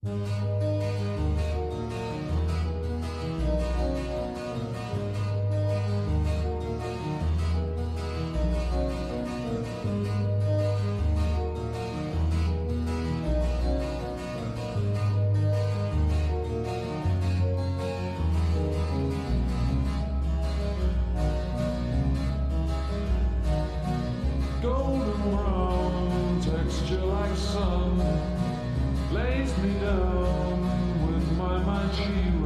Golden brown texture like sun lays me down with my mind she